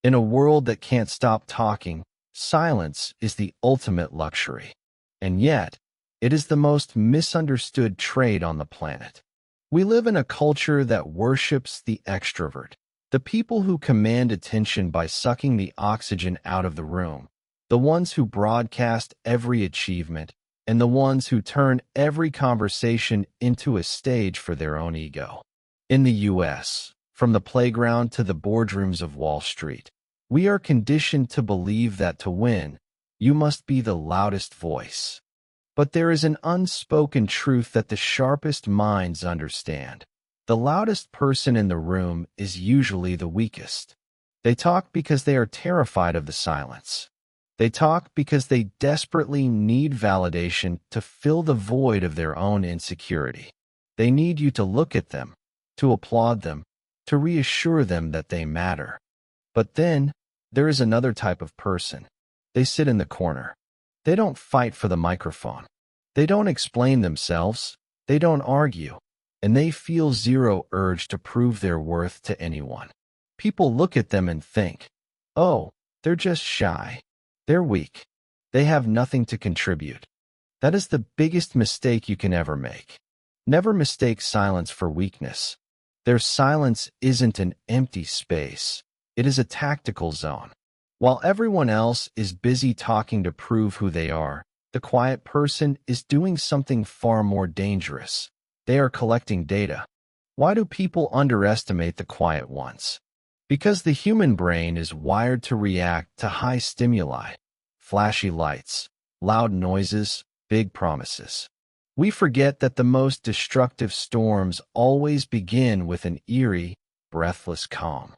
In a world that can't stop talking, silence is the ultimate luxury. And yet, it is the most misunderstood trait on the planet. We live in a culture that worships the extrovert, the people who command attention by sucking the oxygen out of the room, the ones who broadcast every achievement, and the ones who turn every conversation into a stage for their own ego. In the U.S., from the playground to the boardrooms of Wall Street, we are conditioned to believe that to win, you must be the loudest voice. But there is an unspoken truth that the sharpest minds understand. The loudest person in the room is usually the weakest. They talk because they are terrified of the silence. They talk because they desperately need validation to fill the void of their own insecurity. They need you to look at them, to applaud them, to reassure them that they matter. But then, there is another type of person. They sit in the corner. They don't fight for the microphone. They don't explain themselves. They don't argue. And they feel zero urge to prove their worth to anyone. People look at them and think, oh, they're just shy. They're weak. They have nothing to contribute. That is the biggest mistake you can ever make. Never mistake silence for weakness. Their silence isn't an empty space. It is a tactical zone. While everyone else is busy talking to prove who they are, the quiet person is doing something far more dangerous. They are collecting data. Why do people underestimate the quiet ones? Because the human brain is wired to react to high stimuli, flashy lights, loud noises, big promises. We forget that the most destructive storms always begin with an eerie, breathless calm.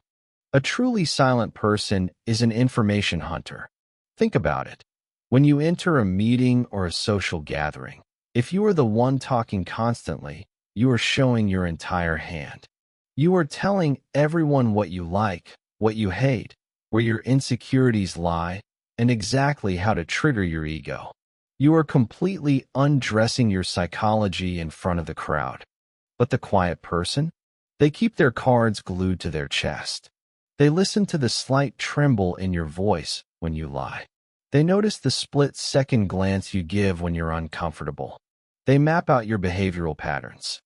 A truly silent person is an information hunter. Think about it. When you enter a meeting or a social gathering, if you are the one talking constantly, you are showing your entire hand. You are telling everyone what you like, what you hate, where your insecurities lie, and exactly how to trigger your ego. You are completely undressing your psychology in front of the crowd. But the quiet person? They keep their cards glued to their chest. They listen to the slight tremble in your voice when you lie. They notice the split-second glance you give when you're uncomfortable. They map out your behavioral patterns.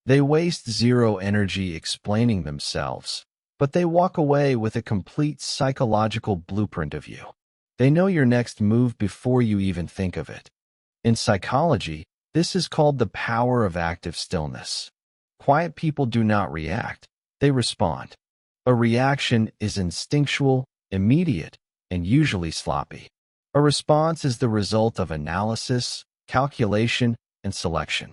They waste zero energy explaining themselves, but they walk away with a complete psychological blueprint of you. They know your next move before you even think of it. In psychology, this is called the power of active stillness. Quiet people do not react, they respond. A reaction is instinctual, immediate, and usually sloppy. A response is the result of analysis, calculation, and selection.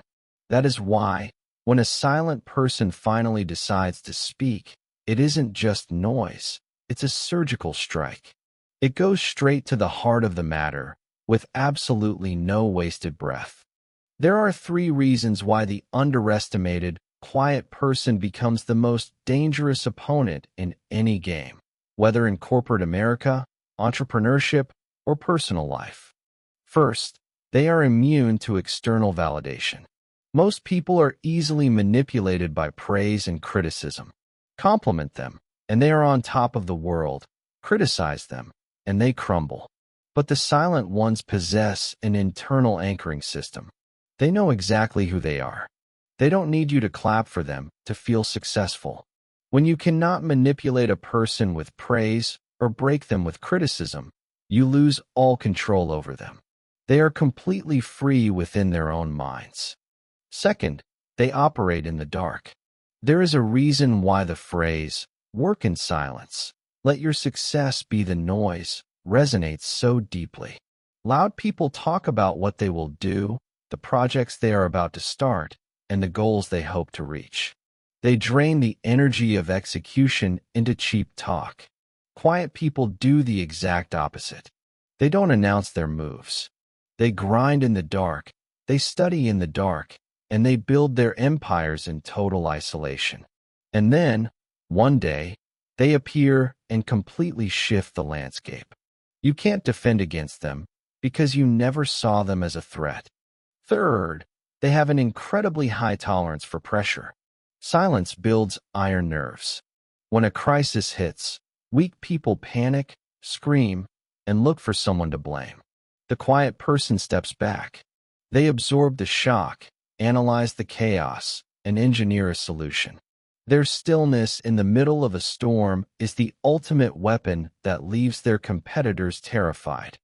That is why, when a silent person finally decides to speak, it isn't just noise, it's a surgical strike. It goes straight to the heart of the matter, with absolutely no wasted breath. There are 3 reasons why the underestimated, quiet person becomes the most dangerous opponent in any game, whether in corporate America, entrepreneurship, or personal life. First, they are immune to external validation. Most people are easily manipulated by praise and criticism. Compliment them, and they are on top of the world. Criticize them, and they crumble. But the silent ones possess an internal anchoring system. They know exactly who they are. They don't need you to clap for them to feel successful. When you cannot manipulate a person with praise or break them with criticism, you lose all control over them. They are completely free within their own minds. Second, they operate in the dark. There is a reason why the phrase, "work in silence, let your success be the noise," resonates so deeply. Loud people talk about what they will do, the projects they are about to start, and the goals they hope to reach. They drain the energy of execution into cheap talk. Quiet people do the exact opposite. They don't announce their moves. They grind in the dark, they study in the dark, and they build their empires in total isolation. And then, one day, they appear and completely shift the landscape. You can't defend against them because you never saw them as a threat. Third, they have an incredibly high tolerance for pressure. Silence builds iron nerves. When a crisis hits, Weak people panic, scream, and look for someone to blame. The quiet person steps back. They absorb the shock, analyze the chaos, and engineer a solution. Their stillness in the middle of a storm is the ultimate weapon that leaves their competitors terrified.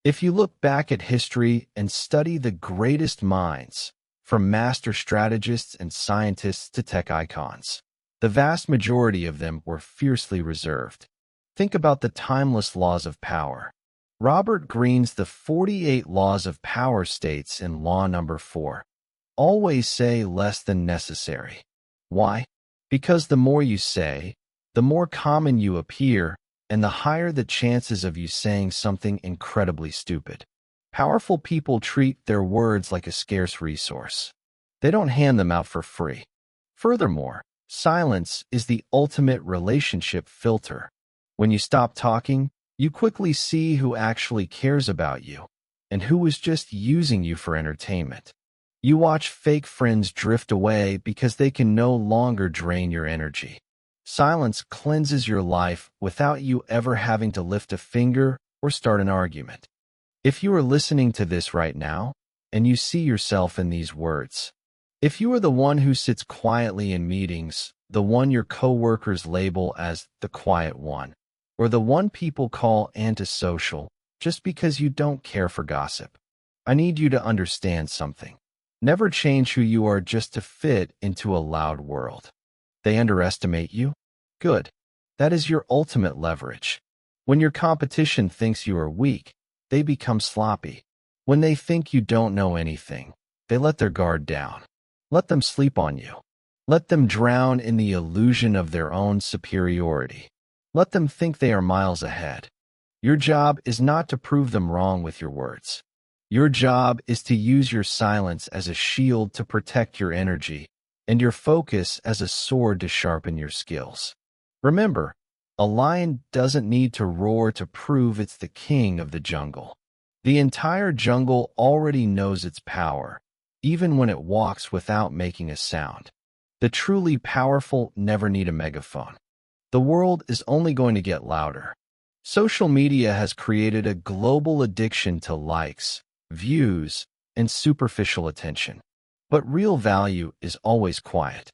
If you look back at history and study the greatest minds, from master strategists and scientists to tech icons, the vast majority of them were fiercely reserved. Think about the timeless laws of power. Robert Greene's The 48 Laws of Power states in Law Number 4, always say less than necessary. Why? Because the more you say, the more common you appear, and the higher the chances of you saying something incredibly stupid. Powerful people treat their words like a scarce resource. They don't hand them out for free. Furthermore, silence is the ultimate relationship filter. When you stop talking, you quickly see who actually cares about you and who is just using you for entertainment. You watch fake friends drift away because they can no longer drain your energy. Silence cleanses your life without you ever having to lift a finger or start an argument. If you are listening to this right now and you see yourself in these words, if you are the one who sits quietly in meetings, the one your coworkers label as the quiet one, or the one people call antisocial just because you don't care for gossip, I need you to understand something. Never change who you are just to fit into a loud world. They underestimate you? Good. That is your ultimate leverage. When your competition thinks you are weak, they become sloppy. When they think you don't know anything, they let their guard down. Let them sleep on you. Let them drown in the illusion of their own superiority. Let them think they are miles ahead. Your job is not to prove them wrong with your words. Your job is to use your silence as a shield to protect your energy and your focus as a sword to sharpen your skills. Remember, a lion doesn't need to roar to prove it's the king of the jungle. The entire jungle already knows its power, even when it walks without making a sound. The truly powerful never need a megaphone. The world is only going to get louder. Social media has created a global addiction to likes, views, and superficial attention. But real value is always quiet.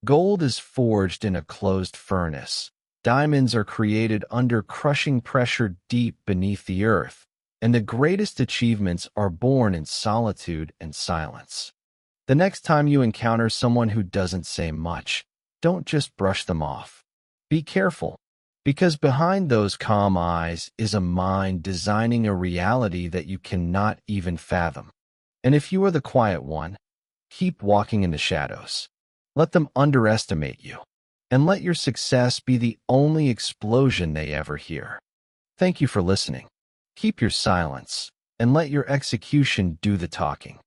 Gold is forged in a closed furnace. Diamonds are created under crushing pressure deep beneath the earth. And the greatest achievements are born in solitude and silence. The next time you encounter someone who doesn't say much, don't just brush them off. Be careful, because behind those calm eyes is a mind designing a reality that you cannot even fathom. And if you are the quiet one, keep walking in the shadows. Let them underestimate you, and let your success be the only explosion they ever hear. Thank you for listening. Keep your silence, and let your execution do the talking.